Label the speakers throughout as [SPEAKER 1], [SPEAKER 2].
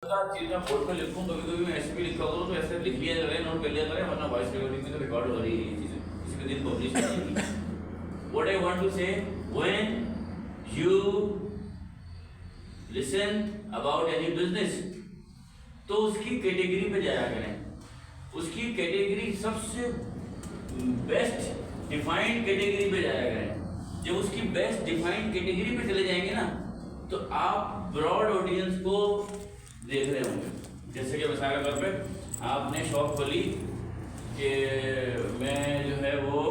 [SPEAKER 1] चीज मैं बोर्ड पे लिखूं, कभी-कभी मैं ऐसे भी लिखा करूं तो ऐसे लिख लिया करें, नोट कर लिया करें, वरना वॉइस रिकॉर्डिंग में तो रिकॉर्ड हो रही है ये चीजें, किसी भी दिन पब्लिश नहीं होगी। What I want to say, when you listen about any business, तो उसकी कैटेगरी पे जाया करें, उसकी कैटेगरी सबसे बेस्ट डिफाइंड कैटेगरी पे जाया करें। जब उसकी बेस्ट डिफाइंड कैटेगरी पे चले जाएंगे ना, तो आप ब्रॉड ऑडियंस को देख रहे होंगे। जैसे कि मिसाल के तौर पे आपने शॉप खोली कि मैं जो है वो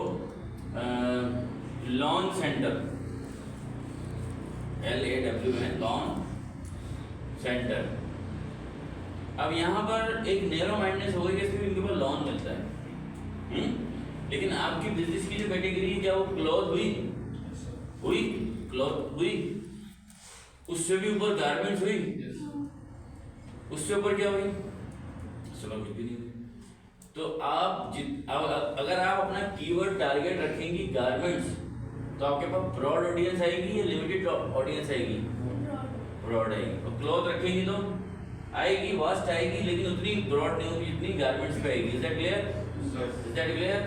[SPEAKER 1] lawn centre, LAW lawn centre. अब यहाँ पर एक नैरो माइंडनेस हो गई कि सिर्फ इनके पास लॉन मिलता है, लेकिन आपकी बिजनेस की जो कैटेगरी है, क्या वो क्लॉथ हुई क्लॉथ हुई, उससे भी ऊपर गारमेंट्स हुई, उससे ऊपर क्या हुई, चलो कुछ भी नहीं हुई। तो आप अगर आप अपना कीवर्ड टारगेट रखेंगी गारमेंट्स, तो आपके पास ब्रॉड ऑडियंस आएगी या लिमिटेड ऑडियंस आएगी? ब्रॉड आएगी। और क्लॉथ रखेंगी तो आएगी, वास्ट आएगी, लेकिन उतनी ब्रॉड नहीं होगी जितनी गारमेंट्स पे आएगी। Is that clear?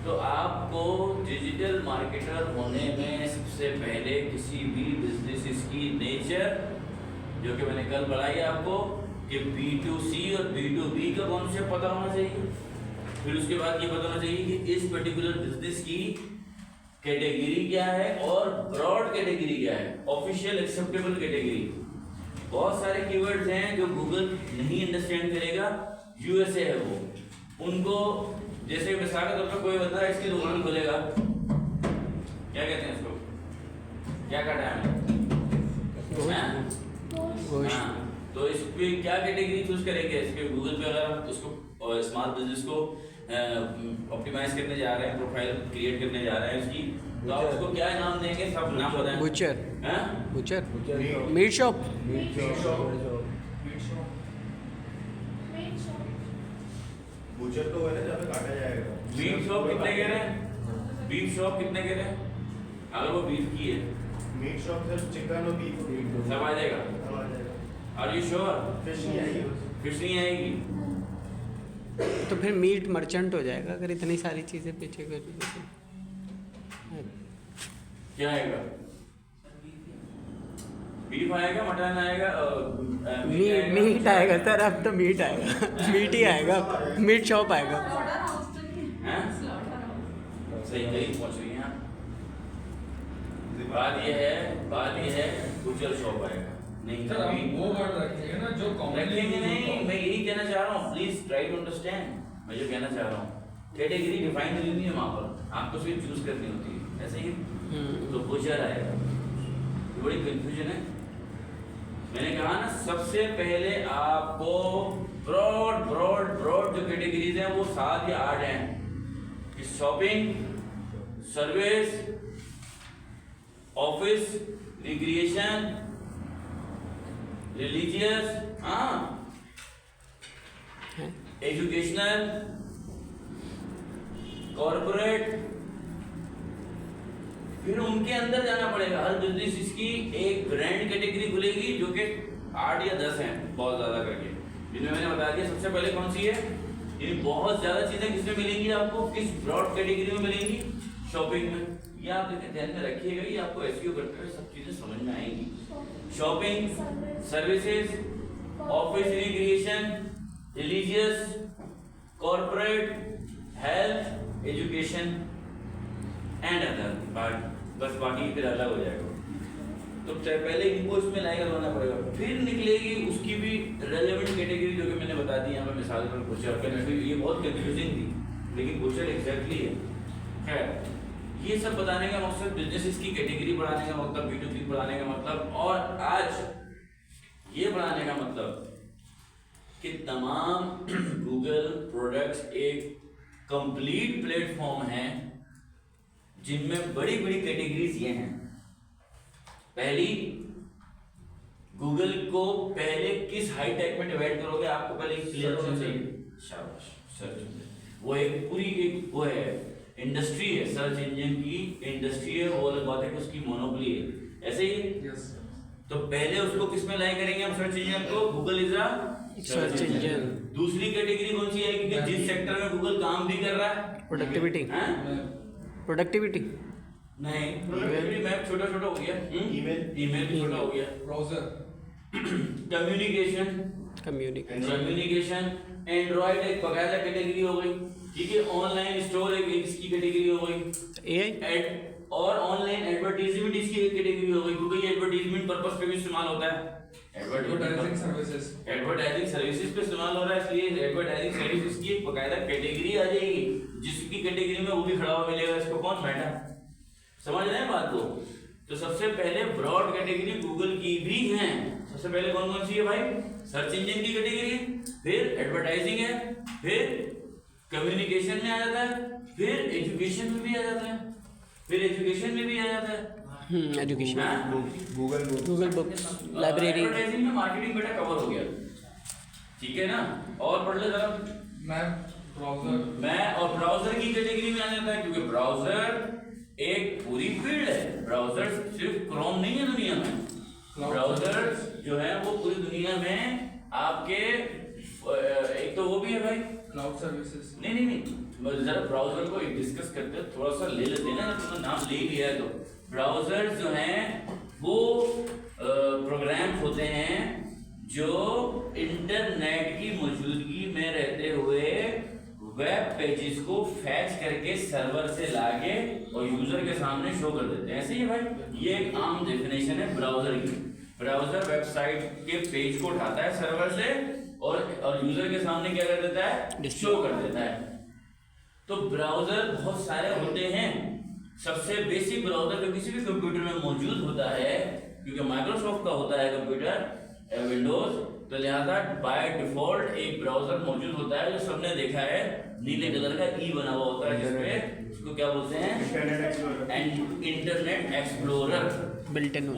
[SPEAKER 1] तो आपको डिजिटल मार्केटर होने में सबसे पहले किसी भी बिजनेस की नेचर, जो कि मैंने कल पढ़ाई आपको कि B2C और B2B का कॉन्सेप्ट पता होना चाहिए। फिर उसके बाद ये पता होना चाहिए कि इस पर्टिकुलर बिजनेस की कैटेगरी क्या है और ब्रॉड कैटेगरी क्या है, ऑफिशियल एक्सेप्टेबल कैटेगरी। बहुत सारे कीवर्ड्स हैं जो गूगल नहीं अंडरस्टैंड करेगा, USA है वो, उनको जैसे मिसाल के तौर पर कोई बंदा इसकी दुकान खोलेगा, क्या कहते हैं इसको, क्या काटा है तो इस पे क्या कैटेगरी चूज करेंगे? इसके गूगल पे अगर आप उसको स्मॉल बिजनेस को ऑप्टिमाइज करने जा रहे हैं, प्रोफाइल क्रिएट करने जा रहे हैं उसकी, तो आप उसको क्या नाम देंगे? सब नाम बताएं। बुचर, मीट शॉप,
[SPEAKER 2] बुचर तो है ना जहाँ पे काटा जाएगा।
[SPEAKER 1] बीफ शॉप कितने कह रहे हैं? बीफ शॉप कितने कह रहे हैं? अगर वो बीफ की है,
[SPEAKER 2] मीट शॉप सिर्फ चिकन और बीफ
[SPEAKER 1] सब आ जाएगा। Are you sure?
[SPEAKER 2] फिश नहीं आएगी।
[SPEAKER 1] फिश नहीं आएगी
[SPEAKER 3] तो फिर मीट मर्चेंट हो जाएगा अगर इतनी सारी चीज़ें पीछे कर।
[SPEAKER 1] क्या आएगा? बीफ आएगा, मटन आएगा,
[SPEAKER 3] मीट आएगा सर, अब तो मीट आएगा, मीट ही आएगा, मीट शॉप आएगा।
[SPEAKER 1] सही नहीं पहुंच रही हैं। बात ये है बुचर शॉप आएगा। नहीं
[SPEAKER 4] सर आप वो वर्ड रखेंगे ना जो
[SPEAKER 1] रखेंगे नहीं, मैं यही कहना चाह रहा हूँ, प्लीज ट्राई टू अंडरस्टैंड। मैं जो कहना चाह रहा हूँ, कैटेगरी डिफाइन नहीं है वहाँ पर, आपको सिर्फ चूज करनी होती है, ऐसे ही। तो बुचर आएगा, बड़ी कंफ्यूजन है। मैंने कहा ना, सबसे पहले आपको ब्रॉड जो कैटेगरीज हैं वो 7 या 8 हैं कि shopping, service, office, recreation, religious, educational, corporate. फिर उनके अंदर जाना पड़ेगा। हर बिजनेस इसकी एक ब्रांड कैटेगरी खुलेगी जो कि 8 या 10 हैं बहुत ज्यादा करके, जिनमें मैंने बता दिया सबसे पहले कौन सी है। ये बहुत ज्यादा चीजें किसमें मिलेंगी आपको, किस ब्रॉड कैटेगरी में मिलेंगी? शॉपिंग में। ये आप ध्यान में रखिएगा, ये आपको एसईओ करते हुए सब चीजें समझ में आएंगी। Shopping, services, office recreation, religious, corporate, health, education and other part. बस बाकी फिर अलग हो जाएगा। तो पहले इनको इसमें लाइक करवाना पड़ेगा, फिर निकलेगी उसकी भी रेलेवेंट कैटेगरी जो कि मैंने बता दी यहाँ पे मिसाल पर बुचर। ये बहुत कंफ्यूजिंग थी, लेकिन बुचर एग्जैक्टली है। खैर, ये सब बताने का मकसद, बिजनेस की कैटेगरी बढ़ाने का मतलब, B2B बढ़ाने का मतलब, और आज ये बढ़ाने का मतलब कि तमाम गूगल प्रोडक्ट्स एक कंप्लीट प्लेटफॉर्म है जिनमें बड़ी बड़ी कैटेगरीज ये हैं। पहली, गूगल को पहले किस हाई टेक में डिवाइड करोगे, आपको पहले क्लियर होना चाहिए। शाबाश, सर्च। वो एक पूरी एक वो है, इंडस्ट्री है, सर्च इंजन की इंडस्ट्री है, वो अलग बात है कि उसकी मोनोपोली है, ऐसे ही। तो पहले उसको किस में लाई करेंगे हम सर्च इंजन को? Google is a
[SPEAKER 3] search engine.
[SPEAKER 1] दूसरी कैटेगरी कौन सी आएगी कि जिस सेक्टर में गूगल काम भी कर रहा है?
[SPEAKER 3] प्रोडक्टिविटी।
[SPEAKER 1] हैं?
[SPEAKER 3] प्रोडक्टिविटी
[SPEAKER 1] नहीं, प्रोडक्टिविटी मैप छोटा छोटा हो गया। ईमेल भी छोटा हो गया।
[SPEAKER 4] ब्राउजर,
[SPEAKER 1] कम्युनिकेशन, एंड्रॉइड एक बकायदा कैटेगरी हो गई, ठीक है। ऑनलाइन स्टोर एक इसकी कैटेगरी हो गई।
[SPEAKER 3] एआई
[SPEAKER 1] और ऑनलाइन एडवर्टाइजमेंट इसकी एक कैटेगरी हो गई, क्योंकि ये एडवर्टाइजमेंट पर्पस पे भी इस्तेमाल होता है।
[SPEAKER 4] एडवर्टाइजिंग सर्विसेज,
[SPEAKER 1] एडवर्टाइजिंग सर्विसेज पे इस्तेमाल हो रहा है, इसलिए एडवर्टाइजिंग सर्विसेज की एक बकायदा कैटेगरी आ जाएगी, जिसकी कैटेगरी में वो भी खड़ा हुआ मिलेगा। इसको कौन बैठा? समझ रहे हैं बात को? तो सबसे पहले ब्रॉड कैटेगरी गूगल की भी है। सबसे पहले कौन कौन सी है भाई? सर्च इंजन की कैटेगरी, फिर एडवर्टाइजिंग है, फिर कम्युनिकेशन में आ जाता है, फिर एजुकेशन में भी आ जाता है,
[SPEAKER 3] education, Google books, library.
[SPEAKER 1] Advertising में मार्केटिंग बेटा कवर हो गया, ठीक है ना। और पढ़ ले जरा। मैं और ब्राउजर की कैटेगरी में आ जाता है, क्योंकि ब्राउजर एक पूरी फील्ड है। ब्राउजर सिर्फ क्रोम नहीं है दुनिया में, ब्राउजर जो है वो पूरी दुनिया में आपके एक तो वो भी है भाई
[SPEAKER 4] क्लाउड सर्विसेज।
[SPEAKER 1] नहीं, जरा ब्राउजर को डिस्कस करते हैं, थोड़ा सा ले लेते हैं ना, तो नाम ले लिया है। तो ब्राउजर जो हैं वो प्रोग्राम्स होते हैं जो इंटरनेट की मौजूदगी में रहते हुए वेब पेजेस को फैच करके सर्वर से लाके और यूजर के सामने शो कर देते हैं। ऐसे ही भाई ये एक आम डेफिनेशन है ब्राउजर की। ब्राउजर वेबसाइट के पेज को उठाता है सर्वर से और यूजर के सामने क्या कर देता है? शो कर देता है। तो ब्राउजर बहुत सारे होते हैं। सबसे बेसिक ब्राउजर जो किसी भी कंप्यूटर में मौजूद होता है, क्योंकि माइक्रोसॉफ्ट का होता है कंप्यूटर विंडोज, तो लिहाजा बाय डिफॉल्ट एक ब्राउजर मौजूद होता है जो सबने देखा है, नीले कलर का ई बना हुआ होता है, जिसपे उसको क्या बोलते हैं? Internet explorer.
[SPEAKER 3] Built in.